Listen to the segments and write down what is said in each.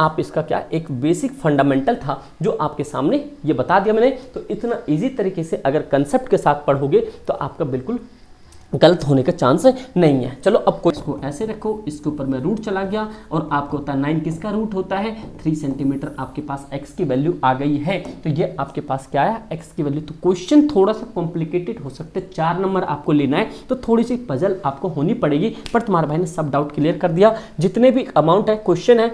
आप इसका क्या एक बेसिक फंडामेंटल था जो आपके सामने ये बता दिया मैंने। तो इतना इजी तरीके से अगर कंसेप्ट के साथ पढ़ोगे तो आपका बिल्कुल गलत होने का चांस नहीं है। चलो अब कोई इसको ऐसे रखो, इसके ऊपर मैं रूट चला गया और आपको होता है 9 किसका रूट होता है 3 सेंटीमीटर। आपके पास x की वैल्यू आ गई है, तो ये आपके पास क्या है x की वैल्यू। तो क्वेश्चन थोड़ा सा कॉम्प्लिकेटेड हो सकते हैं, 4 नंबर आपको लेना है तो थोड़ी सी पजल आपको होनी पड़ेगी, पर तुम्हारे भाई ने सब डाउट क्लियर कर दिया। जितने भी अमाउंट है क्वेश्चन है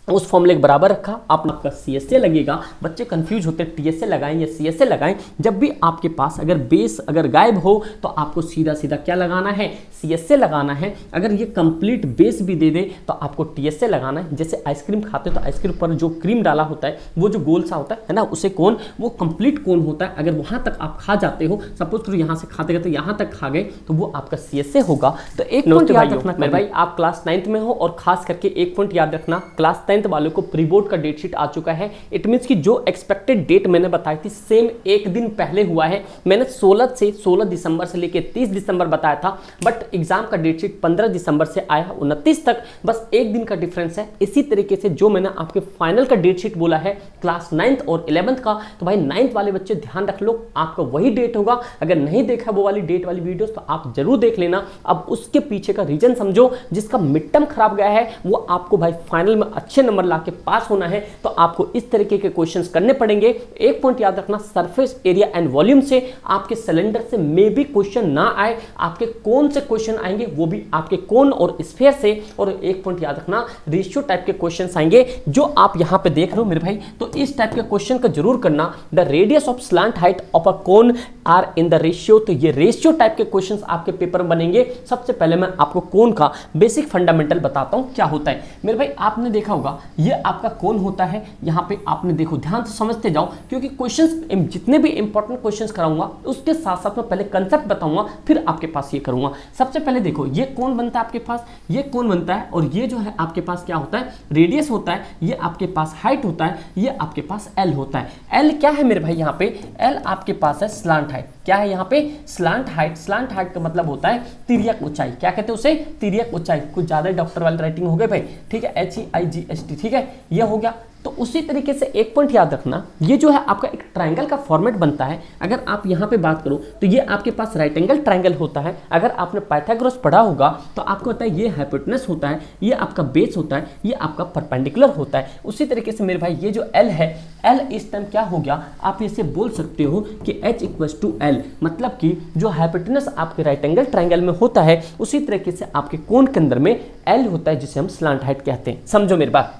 उस फॉर्मूले के बराबर रखा। आपका CSA लगेगा, बच्चे कंफ्यूज होते हैं TSA लगाएं या CSA लगाएं। जब भी आपके पास अगर बेस अगर गायब हो तो आपको सीधा सीधा क्या लगाना है CSA लगाना है। अगर ये कंप्लीट बेस भी दे दे तो आपको TSA लगाना है। जैसे आइसक्रीम खाते हो तो आइसक्रीम पर जो क्रीम डाला होता है वो जो गोल सा होता है ना, उसे कोन, वो कंप्लीट कोन होता है। अगर वहां तक आप खा जाते हो, सपोज करो यहाँ से खाते गए तो यहाँ तक खा गए, तो वो आपका CSA होगा। तो एक पॉइंट याद रखना मेरे भाई, आप क्लास 9th में हो और खास करके एक पॉइंट याद रखना, क्लास 10th वालों को प्री बोर्ड का डेट शीट आ चुका है। इट मींस कि जो एक्सपेक्टेड डेट मैंने बताई थी सेम एक दिन पहले हुआ है। मैंने 16 दिसंबर से लेके 30 दिसंबर बताया था, बट एग्जाम का डेट शीट 15 दिसंबर से आया 29 तक, बस एक दिन का डिफरेंस है। इसी तरीके से जो मैंने आपके फाइनल का डेट शीट बोला है क्लास 9th और 11th का, तो भाई 9th वाले बच्चे ध्यान रख लो, आपका वही डेट होगा। अगर नहीं देखा वो वाली डेट वाली वीडियोस तो आप जरूर देख लेना। अब उसके पीछे का रीजन समझो, जिसका मिड टर्म खराब गया है वो आपको भाई फाइनल में अच्छे नंबर लाके पास होना है, तो आपको इस तरीके के क्वेश्चंस करने पड़ेंगे। एक पॉइंट याद रखना, सरफेस एरिया एंड वॉल्यूम से आपके सिलेंडर से मे भी क्वेश्चन ना आए, आपके कोन से क्वेश्चन आएंगे, वो भी आपके कोन और स्फीयर से। और एक पॉइंट याद रखना, रेशियो टाइप के क्वेश्चंस आएंगे जो आप यहां पे देख रहे हो मेरे भाई, तो इस टाइप के क्वेश्चन का जरूर करना। The radius of slant height of a cone are in the ratio, तो ये रेशियो टाइप के क्वेश्चंस आपके पेपर में बनेंगे। सबसे पहले मैं आपको कोन का बेसिक फंडामेंटल बताता हूं क्या होता है मेरे भाई। आपने देखा होगा ये आपका कोन होता है, यहाँ पे आपने देखो, ध्यान से समझते जाओ क्योंकि क्वेश्चंस जितने भी इंपॉर्टेंट क्वेश्चंस कराऊंगा उसके साथ साथ मैं पहले कंसेप्ट बताऊंगा, फिर आपके पास ये करूंगा। सबसे पहले देखो ये कोन बनता है आपके पास, ये कोन बनता है, और ये जो है आपके पास क्या होता है रेडियस होता है, ये आपके पास हाइट होता है, ये आपके पास एल होता है। एल क्या है मेरे भाई, यहाँ पे एल आपके पास है स्लांट हाइट। क्या है यहाँ पे स्लांट हाइट। स्लांट हाइट का मतलब होता है तिर्यक ऊंचाई। क्या कहते हैं उसे, तिर्यक ऊंचाई। कुछ ज्यादा डॉक्टर वाली राइटिंग हो गई भाई, ठीक है, HEIGST, ठीक है, ये हो गया। तो उसी तरीके से एक पॉइंट याद रखना, ये जो है आपका एक ट्रायंगल का फॉर्मेट बनता है। अगर आप यहाँ पे बात करो तो ये आपके पास राइट एंगल ट्रायंगल होता है। अगर आपने पाइथागोरस पढ़ा होगा तो आपको पता है ये हाइपोटेनस होता है, ये आपका बेस होता है, ये आपका परपेंडिकुलर होता है। उसी तरीके से मेरे भाई ये जो एल है, एल इस टाइम क्या हो गया, आप इसे बोल सकते हो कि H = L, मतलब कि जो हाइपोटेनस आपके राइट एंगल ट्रायंगल में होता है उसी तरीके से आपके कोन के अंदर में एल होता है, जिसे हम स्लांट हाइट कहते हैं। समझो मेरी बात।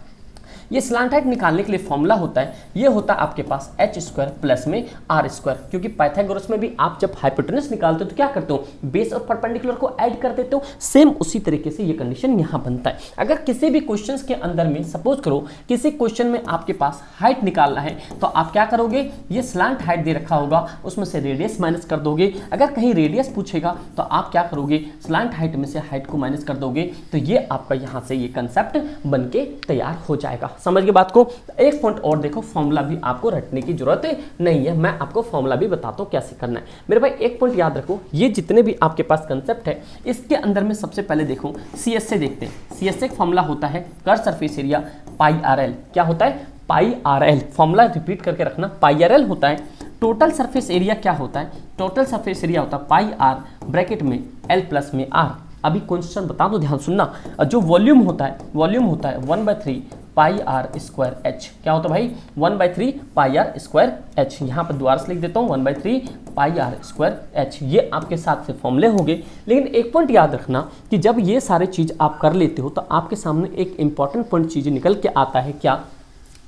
ये स्लांट हाइट निकालने के लिए फॉर्मूला होता है, ये होता है आपके पास h² प्लस में r², क्योंकि पाइथागोरस में भी आप जब हाइपोटेनस निकालते हो तो क्या करते हो, बेस और परपेंडिकुलर को ऐड कर देते हो। सेम उसी तरीके से ये कंडीशन यहाँ बनता है। अगर किसी भी क्वेश्चंस के अंदर में सपोज करो किसी क्वेश्चन में आपके पास हाइट निकालना है तो आप क्या करोगे, ये स्लांट हाइट दे रखा होगा उसमें से रेडियस माइनस कर दोगे। अगर कहीं रेडियस पूछेगा तो आप क्या करोगे, स्लांट हाइट में से हाइट को माइनस कर दोगे। तो ये आपका यहाँ से ये कंसेप्ट बन के तैयार हो जाएगा। समझ गए बात को। एक पॉइंट और देखो, फॉर्मूला भी आपको रटने की जरूरत नहीं है, मैं आपको फॉर्मूला भी बताता हूं कैसे करना है मेरे भाई। एक पॉइंट याद रखो, ये जितने भी आपके पास कंसेप्ट है इसके अंदर में सबसे पहले देखो CSA देखते हैं। CSA का फॉर्मूला होता है कर्व सरफेस एरिया πRL। क्या होता है, πRL। फॉर्मूला रिपीट करके रखना, πRL होता है। टोटल सरफेस एरिया क्या होता है, टोटल सरफेस एरिया होता है πR ब्रैकेट में L प्लस में R। अभी क्वेश्चन बता दो, ध्यान सुनना। जो वॉल्यूम होता है 1/3 πr²h। क्या होता है भाई, 1/3 πr²h। यहाँ पर दोबारा से लिख देता हूँ 1/3 πr²h। ये आपके साथ से फॉर्मूले हो गए। लेकिन एक पॉइंट याद रखना कि जब ये सारे चीज़ आप कर लेते हो तो आपके सामने एक इंपॉर्टेंट पॉइंट चीज़ निकल के आता है। क्या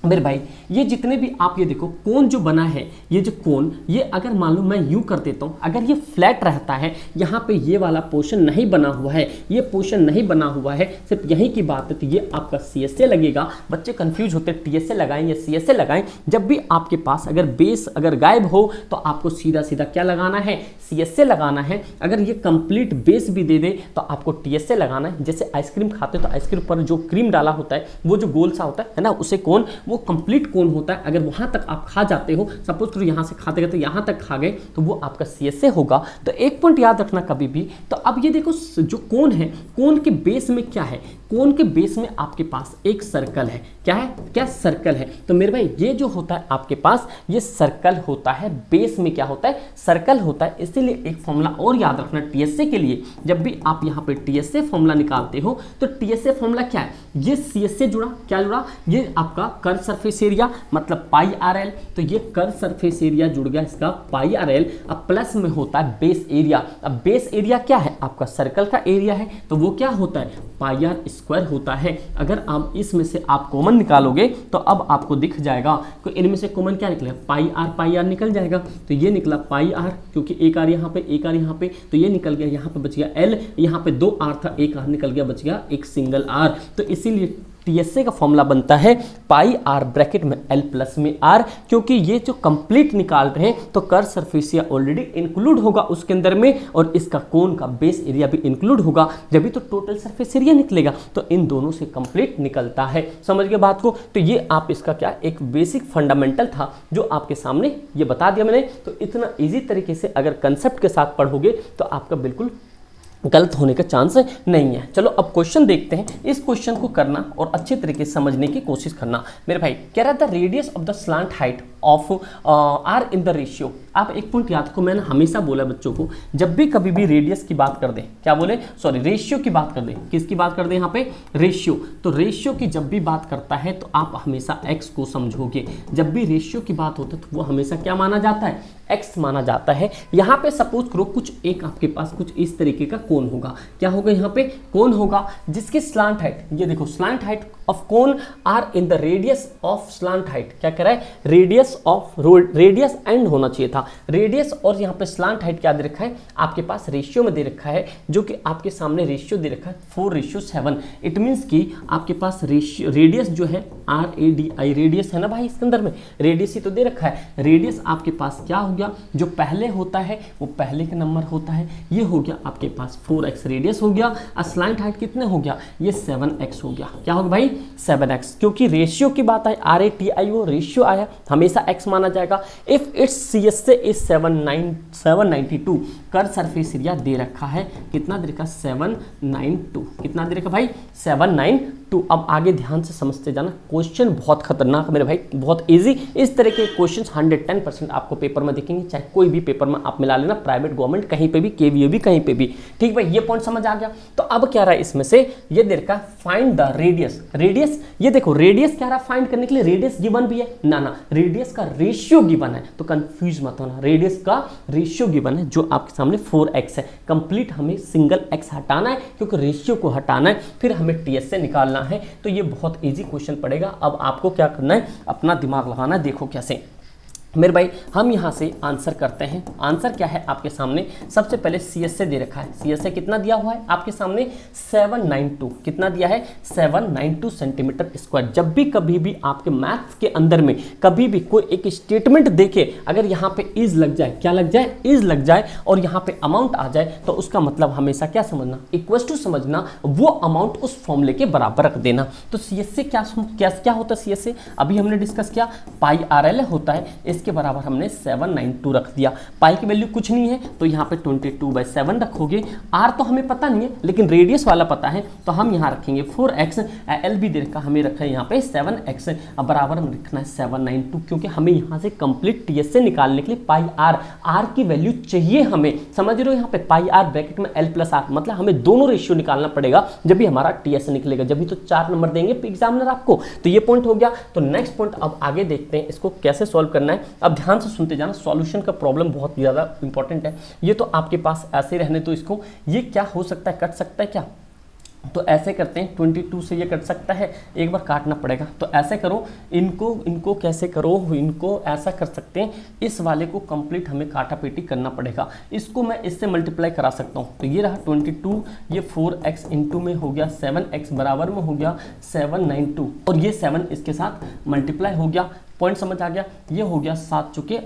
मेरे भाई, ये जितने भी आप ये देखो कोन जो बना है, ये जो कोन, ये अगर मान लो मैं यूं कर देता हूँ, अगर ये फ्लैट रहता है, यहाँ पे ये वाला पोर्शन नहीं बना हुआ है, ये पोर्शन नहीं बना हुआ है, सिर्फ यही की बात है, तो ये आपका CSA लगेगा। बच्चे कंफ्यूज होते हैं TSA लगाएं या CSA लगाएं। जब भी आपके पास अगर बेस अगर गायब हो तो आपको सीधा सीधा क्या लगाना है, CSA लगाना है। अगर ये कंप्लीट बेस भी दे दे तो आपको TSA लगाना है। जैसे आइसक्रीम खाते हो तो आइसक्रीम पर जो क्रीम डाला होता है वो जो गोल सा होता है ना, उसे कोन, वो कंप्लीट कोन होता है। अगर वहां तक आप खा जाते हो, सपोज करो यहां से खाते गए तो यहां तक खा गए, तो वो आपका CSA होगा। तो एक पॉइंट याद रखना कभी भी। तो अब ये देखो जो कोन है, कोन के बेस में क्या है, कोन के बेस में आपके पास एक सर्कल है। क्या है? क्या सर्कल है। तो मेरे भाई ये जो होता है आपके पास ये सर्कल होता है, बेस में क्या होता है? सर्कल होता है। इसीलिए एक फॉर्मूला और याद रखना टीएसए के लिए, जब भी आप यहाँ पे टीएसए फॉर्मूला निकालते हो तो टीएसए फॉर्मूला क्या है? ये सीएस से जुड़ा, क्या जुड़ा? ये आपका कर्व सरफेस एरिया मतलब पाई आर एल, तो ये कर्व सरफेस एरिया जुड़ गया इसका पाई आर एल। अब प्लस में होता है बेस एरिया। अब बेस एरिया क्या है? आपका सर्कल का एरिया है, तो वो क्या होता है? पाई आर स्क्वायर होता है। अगर आप इसमें से आप कॉमन निकालोगे तो अब आपको दिख जाएगा कि इनमें से कॉमन क्या निकलेगा? पाई आर निकल जाएगा। तो ये निकला पाई आर, क्योंकि एक आर यहाँ पे एक आर यहाँ पे, तो ये निकल गया, यहाँ पे बच गया एल, यहाँ पे दो आर था, एक आर निकल गया, बच गया एक सिंगल आर। तो इसीलिए टीएसए का फॉर्मूला बनता है पाई आर ब्रैकेट में एल प्लस में आर, क्योंकि ये जो कंप्लीट निकाल रहे हैं तो curve surface area already include होगा उसके अंदर में, और इसका कोन का बेस एरिया भी इंक्लूड होगा, जब भी तो टोटल सरफेस एरिया निकलेगा। तो इन दोनों से कंप्लीट निकलता है। समझ गए बात को? तो ये आप इसका क्या एक बेसिक फंडामेंटल था जो आपके सामने ये बता दिया मैंने। तो इतना ईजी तरीके से अगर कंसेप्ट के साथ पढ़ोगे तो आपका बिल्कुल गलत होने का चांस नहीं है। चलो अब क्वेश्चन देखते हैं। इस क्वेश्चन को करना और अच्छे तरीके से समझने की कोशिश करना। मेरे भाई कह रहा था radius of the slant height of are in the ratio. आप एक पॉइंट याद रखो, मैंने हमेशा बोला बच्चों को, जब भी कभी भी रेडियस की बात कर दें, क्या बोले? सॉरी, रेशियो की बात कर दें। किसकी बात कर दें यहाँ पे? रेशियो। तो रेशियो की जब भी बात करता है तो आप हमेशा एक्स को समझोगे। जब भी रेशियो की बात होती है तो वो हमेशा क्या माना जाता है? एक्स माना जाता है। यहाँ पे सपोज करो कुछ एक आपके पास कुछ इस तरीके का कोन होगा। क्या होगा? यहाँ पे कोन होगा जिसकी स्लांट हाइट, ये देखो slant height of cone are in the radius of slant height. क्या कह रहा है? रेडियस एंड होना चाहिए था। रेडियस और यहाँ पे स्लांट हाइट क्या दे रखा है? आपके पास रेशियो में दे रखा है, जो कि आपके सामने रेशियो दे रखा है 4:7। इट मीन्स कि आपके पास रेडियस जो है RADI रेडियस है ना भाई, इसके अंदर में रेडियस ही तो दे रखा है। रेडियस आपके पास क्या हो गया? जो पहले होता है वो पहले का नंबर होता है। ये हो गया आपके पास 4x रेडियस हो गया। स्लांट हाइट कितने हो गया? ये 7x हो गया। क्या होगा भाई? 7x, क्योंकि रेशियो की बात है, RATI वो रेशियो आया, हमेशा x माना जाएगा। इफ इट्स CS से इज 792 कर्व सरफेस एरिया दे रखा है। कितना दे रखा? 792। कितना दे रखा भाई? 792। अब आगे ध्यान से समझते जाना, क्वेश्चन बहुत खतरनाक मेरे भाई, बहुत इजी। इस तरह के क्वेश्चंस 110% आपको पेपर में दिखेंगे, चाहे कोई भी पेपर में आप मिला लेना, प्राइवेट गवर्नमेंट कहीं पे भी, KVA भी कहीं पे भी। ठीक भाई, ये पॉइंट समझ आ गया। तो अब क्या रहा है इसमें से? ये दे रखा फाइंड द रेडियस। रेडियस ये देखो, रेडियस क्या रहा फाइंड करने के लिए? रेडियस गिवन भी है ना, रेडियस का रेशियो गिवन है, तो कंफ्यूज मत होना। रेडियस का रेशियो गिवन है जो आपके सामने 4x है। कंप्लीट हमें सिंगल x हटाना है, क्योंकि रेशियो को हटाना है, फिर हमें TS से निकालना है। तो ये बहुत इजी क्वेश्चन पड़ेगा। अब आपको क्या करना है? अपना दिमाग लगाना है। देखो कैसे मेरे भाई, हम यहाँ से आंसर करते हैं। आंसर क्या है आपके सामने? सबसे पहले CS से दे रखा है। CS से कितना दिया हुआ है आपके सामने? 792। कितना दिया है? 792 सेंटीमीटर स्क्वायर। जब भी कभी भी आपके मैथ्स के अंदर में कभी भी कोई एक स्टेटमेंट देखे, अगर यहाँ पे इज लग जाए, क्या लग जाए? इज लग जाए, और यहाँ पे अमाउंट आ जाए, तो उसका मतलब हमेशा क्या समझना? इक्वल टू समझना, वो अमाउंट उस फॉर्मूले के बराबर रख देना। तो CS से क्या होता है? CS से अभी हमने डिस्कस किया, पाई RL होता है, के बराबर हमने 792 रख दिया। पाई की वैल्यू कुछ नहीं है, तो यहाँ पे 22/7 रखोगे। आर तो हमें पता नहीं है, लेकिन रेडियस वाला पता है, तो हम यहाँ रखेंगे 4x। एल भी दे रखा, हमें रखा है यहाँ पे 7x। अब बराबर हम रखना है 792, क्योंकि हमें यहाँ से कंप्लीट TS से निकालने के लिए पाई आर की वैल्यू चाहिए हमें। समझ रहे हो? यहाँ पे पाई आर ब्रैकेट में L + R, मतलब हमें दोनों रेशियो निकालना पड़ेगा जब भी हमारा TS निकलेगा, जब भी तो 4 नंबर देंगे एग्जामिनर आपको। तो ये पॉइंट हो गया। तो नेक्स्ट पॉइंट अब आगे देखते हैं, इसको कैसे सॉल्व करना है। अब ध्यान से सुनते जाना, सॉल्यूशन का प्रॉब्लम बहुत ज़्यादा इंपॉर्टेंट है। ये तो आपके पास ऐसे रहने, तो इसको ये क्या हो सकता है? कट सकता है क्या? तो ऐसे करते हैं, 22 से ये कट सकता है, एक बार काटना पड़ेगा। तो ऐसे करो, इनको कैसे करो? इनको ऐसा कर सकते हैं, इस वाले को कंप्लीट हमें काटा पेटी करना पड़ेगा। इसको मैं इससे मल्टीप्लाई करा सकता हूँ। तो ये रहा 22, ये 4x इंटू में हो गया 7x, बराबर में हो गया 792, और ये 7 इसके साथ मल्टीप्लाई हो गया। पॉइंट समझ आ गया। ये हो गया 7 चुके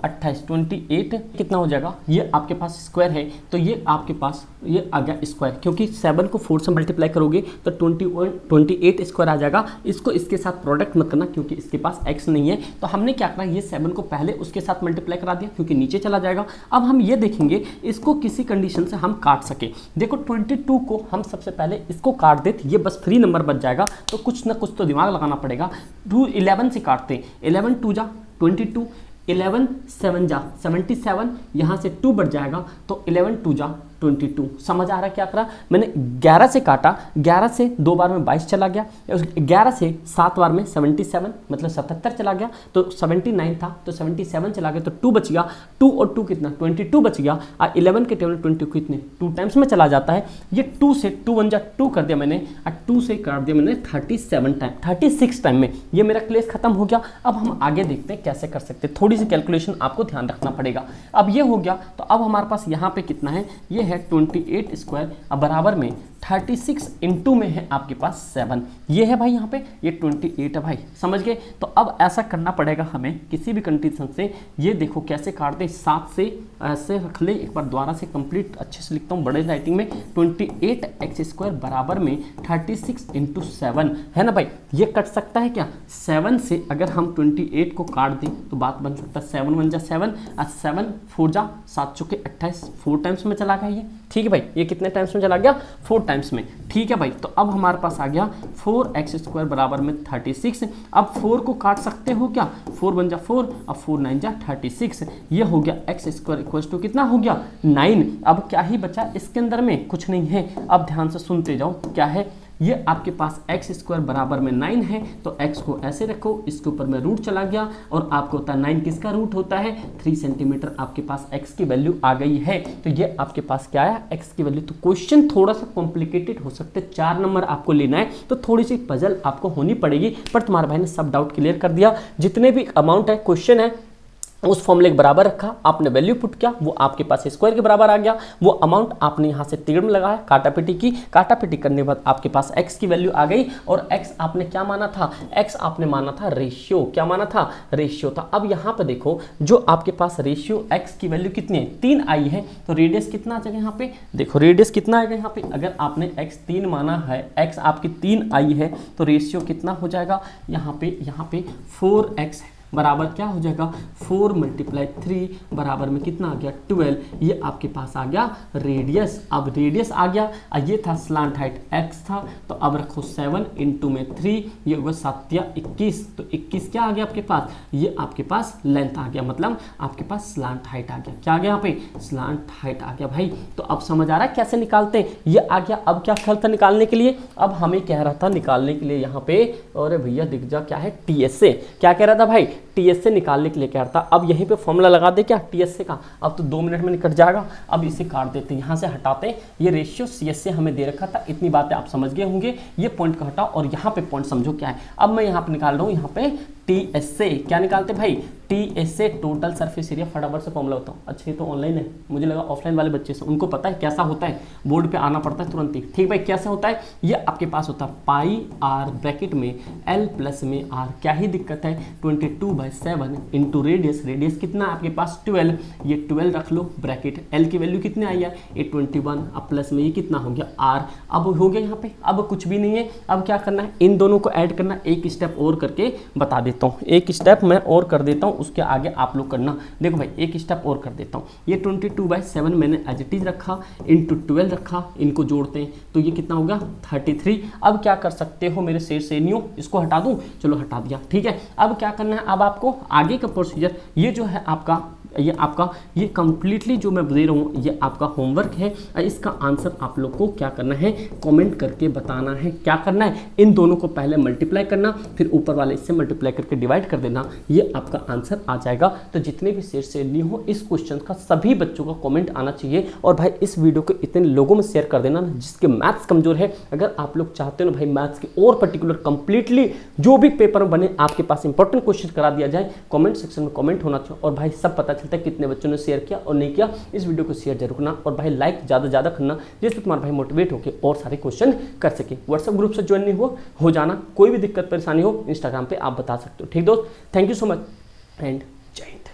28 28 कितना हो जाएगा, ये आपके पास स्क्वायर है तो ये आपके पास ये आ गया स्क्वायर, क्योंकि 7 को 4 से मल्टीप्लाई करोगे तो 28 स्क्वायर आ जाएगा। इसको इसके साथ प्रोडक्ट मत करना क्योंकि इसके पास x नहीं है, तो हमने क्या करना, ये 7 को पहले उसके साथ मल्टीप्लाई करा दिया क्योंकि नीचे चला जाएगा। अब हम ये देखेंगे इसको किसी कंडीशन से हम काट सके। देखो 22 को हम सबसे पहले इसको काट देते, ये बस फ्री नंबर बच जाएगा, तो कुछ ना कुछ तो दिमाग लगाना पड़ेगा। 11 से काटते हैं, 11 2 जा 22, 11 7 जा 77, यहाँ से 2 बढ़ जाएगा तो 11 2 जा 22। समझ आ रहा है क्या करा मैंने, 11 से काटा, 11 से 2 बार में 22 चला गया, 11 से 7 बार में 77 मतलब 77 चला गया, तो 79 था तो 77 चला गया तो 2 बच गया, 2 और 2 कितना 22 बच गया। और 11 के टेबल 22 कितने 2 टाइम्स में चला जाता है, ये 2 से 2 1 जा 2 कर दिया मैंने, और 2 से काट दिया मैंने 36 टाइम में, ये मेरा क्लेश खत्म हो गया। अब हम आगे देखते हैं कैसे कर सकते हैं, थोड़ी सी कैलकुलेशन आपको ध्यान रखना पड़ेगा। अब ये हो गया तो अब हमारे पास यहाँ पे कितना है, ये है 28 स्क्वायर, अब बराबर में 36 इंटू में है आपके पास 7, ये है भाई यहाँ पे ये 28 है भाई, समझ गए। तो अब ऐसा करना पड़ेगा हमें किसी भी कंडीशन से, ये देखो कैसे काटते, 7 से ऐसे रख ले, एक बार दोबारा से कंप्लीट अच्छे से लिखता हूँ बड़े राइटिंग में, 28x स्क्वायर बराबर में 36 इंटू 7 है ना भाई, ये कट सकता है क्या, 7 से अगर हम 28 को काट दें तो बात बन सकता है 7 1 जा 7 और 7 4 जा 7 चुके 28, 4 टाइम्स में चला गया ये, ठीक है भाई, ये कितने टाइम्स में चला गया 4 टाइम्स में, ठीक है भाई। तो अब हमारे पास आ गया 4x स्क्वायर बराबर में 36, अब 4 को काट सकते हो क्या, 4 1 जा 4 और 4 9 जा 36, ये हो गया x स्क्वायर इक्वल टू कितना हो गया 9। अब क्या ही बचा इसके अंदर में, कुछ नहीं है, अब ध्यान से सुनते जाओ क्या है, ये आपके पास x स्क्वायर बराबर में 9 है तो x को ऐसे रखो, इसके ऊपर में रूट चला गया और आपको होता है 9 किसका रूट होता है 3 सेंटीमीटर, आपके पास x की वैल्यू आ गई है, तो ये आपके पास क्या है x की वैल्यू। तो क्वेश्चन थोड़ा सा कॉम्प्लिकेटेड हो सकता है, 4 नंबर आपको लेना है तो थोड़ी सी पजल आपको होनी पड़ेगी, पर तुम्हारे भाई ने सब डाउट क्लियर कर दिया। जितने भी अमाउंट है क्वेश्चन है उस फॉर्मूले के बराबर रखा, आपने वैल्यू पुट किया, वो आपके पास स्क्वायर के बराबर आ गया, वो अमाउंट आपने यहाँ से तिगड़ में लगाया, काटापीटी की, काटापीटी करने के बाद आपके पास x की वैल्यू आ गई, और x आपने क्या माना था, x आपने माना था रेशियो, क्या माना था रेशियो था। अब यहाँ पे देखो जो आपके पास रेशियो x की वैल्यू कितनी है 3 आई है, तो रेडियस कितना आ जाएगा यहाँ पे, देखो रेडियस कितना आएगा यहाँ पे, अगर आपने x 3 माना है, x आपकी 3 आई है तो रेशियो कितना हो जाएगा यहाँ पे 4x बराबर क्या हो जाएगा 4 × 3 बराबर में कितना आ गया 12, ये आपके पास आ गया रेडियस। अब रेडियस आ गया, ये था स्लांट हाइट x था, तो अब रखो 7 इंटू में 3, ये होगा 7 या 21, तो 21 क्या आ गया आपके पास, ये आपके पास लेंथ आ गया, मतलब आपके पास स्लांट हाइट आ गया, क्या आ गया यहाँ पे स्लांट हाइट आ गया भाई। तो अब समझ आ रहा है कैसे निकालते हैं, ये आ गया। अब क्या ख्याल था निकालने के लिए, अब हमें कह रहा था निकालने के लिए यहाँ पे, और भैया दिख जा क्या है टीएस से, क्या कह रहा था भाई टीएस से निकालने के लिए कह रहा था। अब यहीं पे फॉर्मूला लगा दे क्या टीएस से का, अब तो 2 मिनट में निकट जाएगा। अब इसे काट देते हैं, यहाँ से हटाते हैं, ये रेशियो सीएस से हमें दे रखा था, इतनी बातें आप समझ गए होंगे। ये पॉइंट को हटाओ और यहाँ पे पॉइंट समझो क्या है। अब मैं यहाँ पे निकाल रहा हूँ, यहाँ पे टीएस से क्या निकालते भाई, टीएस से टोटल सरफेस एरिया, फटाफट से फॉर्मूला होता हूँ। अच्छा ये तो ऑनलाइन है, मुझे लगा ऑफलाइन वाले बच्चे से उनको पता है कैसा होता है, बोर्ड पे आना पड़ता है तुरंत ही। ठीक भाई कैसे होता है, ये आपके पास होता है पाई आर ब्रैकेट में एल प्लस में आर, क्या ही दिक्कत है 22/7 इंटू रेडियस, रेडियस कितना है आपके पास 12, ये 12 रख लो ब्रैकेट, एल की वैल्यू कितने आई है ये 21, अब प्लस में ये कितना हो गया आर। अब हो गया यहाँ पे, अब कुछ भी नहीं है, अब क्या करना है इन दोनों को ऐड करना। एक स्टेप और करके बता देता हूँ, एक स्टेप मैं और कर देता हूँ, उसके आगे आप लोग करना। देखो भाई एक स्टेप और कर देता हूँ, ये 22/7 मैंने एज इट इज रखा, इंटू 12 रखा, इनको जोड़ते हैं तो ये कितना होगा 33। अब क्या कर सकते हो मेरे शेर से नहीं हो, इसको हटा दूँ, चलो हटा दिया ठीक है। अब क्या करना है, अब आपको आगे का प्रोसीजर, ये जो है आपका ये कंप्लीटली जो मैं दे रहा हूँ ये आपका होमवर्क है। इसका आंसर आप लोग को क्या करना है कमेंट करके बताना है। क्या करना है, इन दोनों को पहले मल्टीप्लाई करना, फिर ऊपर वाले इससे मल्टीप्लाई करके डिवाइड कर देना, ये आपका आंसर आ जाएगा। तो जितने भी शेयर से नहीं हो इस क्वेश्चन का सभी बच्चों का कमेंट आना चाहिए, और भाई इस वीडियो को इतने लोगों में शेयर कर देना जिसके मैथ्स कमजोर है। अगर आप लोग चाहते हो ना भाई मैथ्स के और पर्टिकुलर कंप्लीटली जो भी पेपर बने आपके पास इंपॉर्टेंट क्वेश्चन करा दिया जाए, कमेंट सेक्शन में कमेंट होना चाहिए। और भाई सब पता चलता है कितने बच्चों ने शेयर किया और नहीं किया। इस वीडियो को शेयर जरूर करना और भाई लाइक ज़्यादा ज़्यादा करना, जिससे तुम्हारा भाई मोटिवेट होकर और सारे क्वेश्चन कर सके। व्हाट्सएप ग्रुप से ज्वाइन नहीं हो जाना, कोई भी दिक्कत परेशानी हो इंस्टाग्राम पे आप बता सकते हो। ठीक दोस्त, thank you so much and जय हिंद।